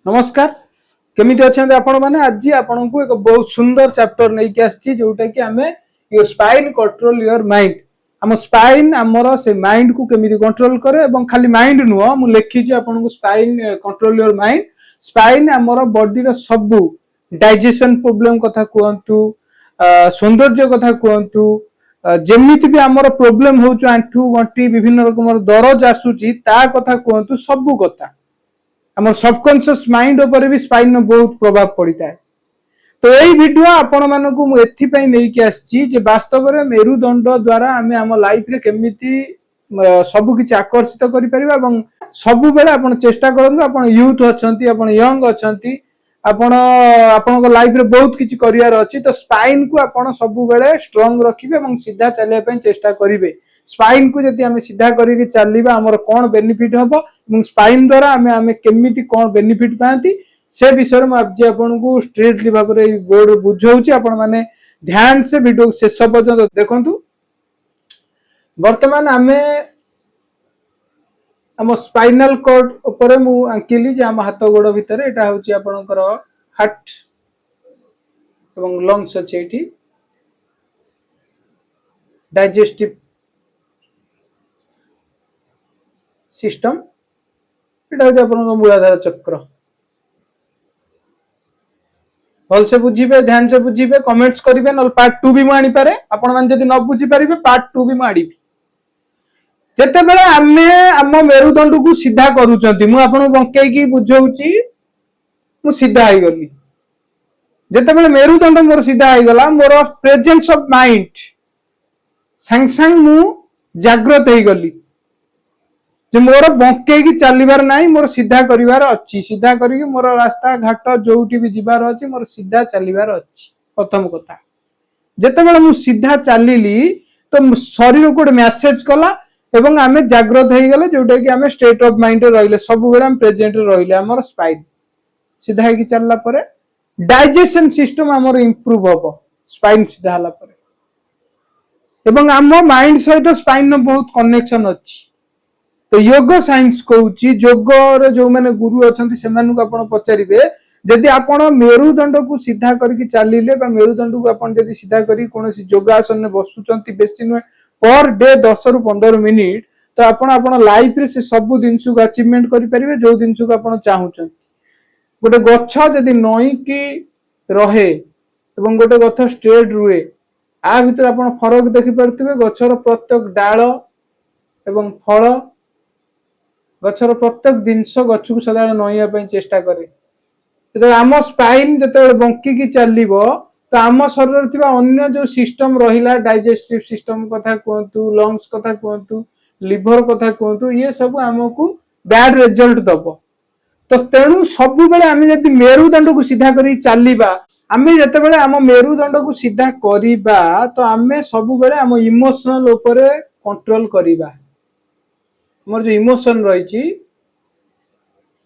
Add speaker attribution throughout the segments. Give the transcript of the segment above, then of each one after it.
Speaker 1: नमस्कार केमिति अछंते आपण माने आज आपण को एक बहुत सुंदर चैप्टर नै के आछि जोटा कि हमें your spine control your mind हम स्पाइन हमर से माइंड को केमिति कंट्रोल करे एवं खाली माइंड नुह मु लिखि जे आपण को spine control your mind spine हमर बॉडी रो सब डाइजेशन प्रॉब्लम कथा कहंतु सौंदर्य कथा कहंतु जेमिति भी हमर प्रॉब्लम होचु आंठू गंटी विभिन्न रकम दरज आसुची ता कथा कहंतु सब कथा हमर सबकॉन्शियस माइंड ऊपर भी स्पाइन में बहुत प्रभाव पड़ता है। तो यही वीडियो आपण मानकु मु एथि पई नै के आछि जे वास्तव में मेरुदंड द्वारा हमें हम लाइफ रे केमिति सब किछ आकर्षित करि परिबा एवं सब बेले आपण चेष्टा करंतु आपण यूथ अछंती आपण यंग अछंती आपण को लाइफ रे बहुत किछ करियर अछि तो स्पाइन को आपण सब बेले स्ट्रांग रखिबे एवं सीधा चलिया पई चेष्टा करिवे। स्पाइन को जति हमें सीधा करके चलवा हमर कोन बेनिफिट हबो एवं स्पाइन द्वारा हमें केमिति कोन बेनिफिट पाती से विषय में आज आपन को स्ट्रेटली भाव रे बोर्ड बुझाउची आपण माने ध्यान से वीडियो शेष पर्यंत देखंतु। वर्तमान हमें हम स्पाइनल कॉर्ड ऊपर मु आंकिली जे हम हाथ गोड़ भितर एटा होची आपनकर हार्ट एवं लंग्स अछि एठी डाइजेस्टिव सिस्टम एटा होची आपनकर मूलाधार चक्र भल से बुझीबे ध्यान से बुझीबे कमेंट्स करिवे न पार्ट 2 भी मानी पारे आपण मान जदी न बुझी परिबे पार्ट 2 भी माडी जेते बेले हमें हम मेरुदंड को सीधा करूचंती मु आपण बंकेई की बुझौची मु सीधा आइ गली जेते बेले मेरुदंड मोर सीधा आइ गला मोर प्रेजेंस ऑफ माइंड संग संग मु जागृत होई गली जे मोर बंकेई की चलीबार नाही मोर सीधा करिवार अछि सीधा करी मोर रास्ता घाट जोउटी भी जिबार अछि मोर सीधा चलीबार अछि। प्रथम कथा जेते बेले मु सीधा चलीली तो शरीर को मैसेज कला एवं आमे जागृत हो गले जोटा कि आमे स्टेट ऑफ माइंड रे रहिले सब बेले हम प्रेजेंट रे रहिले हमर स्पाइन सीधा है कि चलला परे डाइजेशन सिस्टम हमर इंप्रूव होबो स्पाइन सीधा हला परे एवं हम माइंड सहित स्पाइन में बहुत कनेक्शन अछि। तो योग साइंस कहूची योग रे जो माने गुरु अछंती सेमानु को आपण पचारिबे जदि आपण मेरुदंड को सीधा करके चलिले बा मेरुदंड को आपण जदि सीधा करी कोनोसी योगासन में बसुचंती बेसी न पर डे 10 रु 15 मिनिट तो आपण लाइफ रे से सब दिनस को अचीवमेंट करि परिबे जो दिनस को आपण चाहुचंती। गोटे गच्छ जदि नई की रहे एवं गोटे गच्छ स्ट्रेट रुए आ भीतर आपण फरक देखि परथिबे गच्छर प्रत्येक डाळ एवं फल गच्छर प्रत्येक जिनस गच्छ को सदा नईया पई चेष्टा करे तो आम स्पाइन जते बंकी की चलिबो तो आम शरीर थिबा अन्य जो सिस्टम रहिला डाइजेस्टिव सिस्टम कथा कहंतु लंग्स कथा कहंतु लिवर कथा कहंतु ये सब हमकु बैड रिजल्ट दबो। तो तेणु सब बेले आमे जदि मेरुदंड को सीधा करी चलिबा आमे जते बेले आम मेरुदंड को सीधा करिबा तो आमे सब बेले आम इमोशनल ऊपर कंट्रोल करिबा हमर जो इमोशन रहिची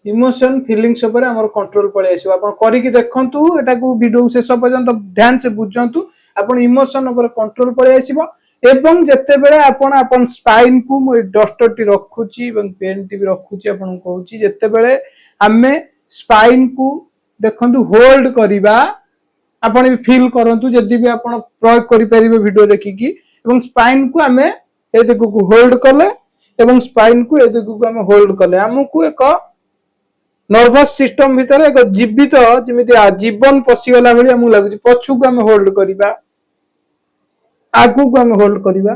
Speaker 1: इमोशन फीलिंग्स ऊपर हमर कंट्रोल पळे आसीबो आपण करी कि देखंतु एटा को वीडियो शेष पर्यंत ध्यान से बुझंतु आपण इमोशन ऊपर कंट्रोल पळे आसीबो एवं जते बेले आपण स्पाइन को मो डस्टर टी रखुची एवं पेन टी भी रखुची आपण कहूची जते बेले हमें स्पाइन को देखंतु होल्ड करिबा आपण भी फील करंतु जदी भी आपण प्रयोग करि परिबे वीडियो देखि कि एवं स्पाइन को हमें ए देखो को होल्ड करले एवं स्पाइन को ए देखो को हमें होल्ड करले हमकु एक नर्वस सिस्टम भीतर एक जीवित जेमिति जीवन पसिगला भली हमु लागुची पछु को हमें होल्ड करिबा आगु को हमें होल्ड करिबा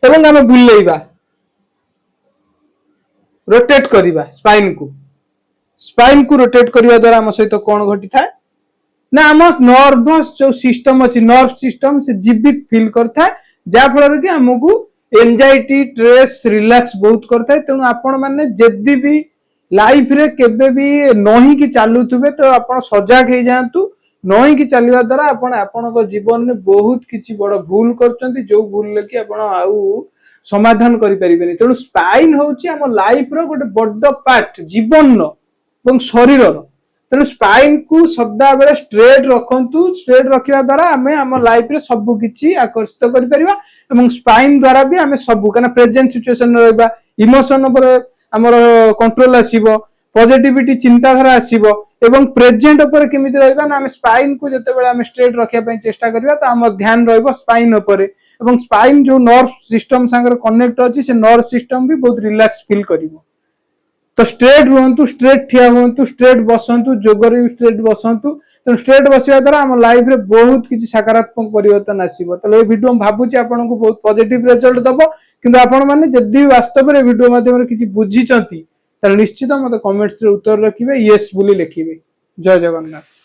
Speaker 1: एवं हमें बुलेइबा रोटेट करिबा स्पाइन को रोटेट करिबा द्वारा हम सहित कोन घटी थाए ना हम नर्वस जो सिस्टम अछि नर्व सिस्टम से जीवित फील करथा जा फल कि हमकु एंजाइटी स्ट्रेस रिलैक्स बहुत करता है। तेणु आपण माने जदी भी लाइफ रे केबे भी नही कि चालुथुबे तो आपण सजग हे जांतु नही कि चलिबा द्वारा आपण को जीवन में बहुत किछि बड़ भूल करचंती जो भूल ले कि आपण आउ समाधान करि परिबेनी। तेणु स्पाइन होची हम लाइफ रो गोटे बड़ पार्ट जीवन रो एवं शरीर रो तेणु स्पाइन को सदा बेले स्ट्रेट रखंतु स्ट्रेट रखिया द्वारा हमें हम लाइफ रे सब किछि आकर्षित करि परिबा एवं स्पाइन द्वारा भी हमें सब कना प्रेजेंट सिचुएशन रहबा इमोशन ऊपर हमर कंट्रोल आसीबो पॉजिटिविटी चिंताधारा आसीबो एवं प्रेजेंट ऊपर केमिति रहबा ना हम स्पाइन को जते बेला हम स्ट्रेट रखिया पई चेष्टा करबा त हमर ध्यान रहबो स्पाइन ऊपर एवं स्पाइन जो नर्व सिस्टम संगर कनेक्ट अछि से नर्व सिस्टम भी बहुत रिलैक्स फील करिवो। तो स्ट्रेट रुहंतु, स्ट्रेट ठिया हुंतु, स्ट्रेट बसंतु, जोगर भी स्ट्रेट बसंतु। तो स्ट्रेट बसिया द्वारा हम लाइफ रे बहुत किछि सकारात्मक परिवर्तन आसीबो। तो ए वीडियो हम भाबुची आपन को बहुत पॉजिटिव रिजल्ट दबो, किंतु आपन माने जदि वास्तव रे वीडियो माध्यम रे किछि बुझिचंती त निश्चित मते कमेंट्स रे उत्तर रखिबे, यस बोली लिखिबे। जय जगन्नाथ।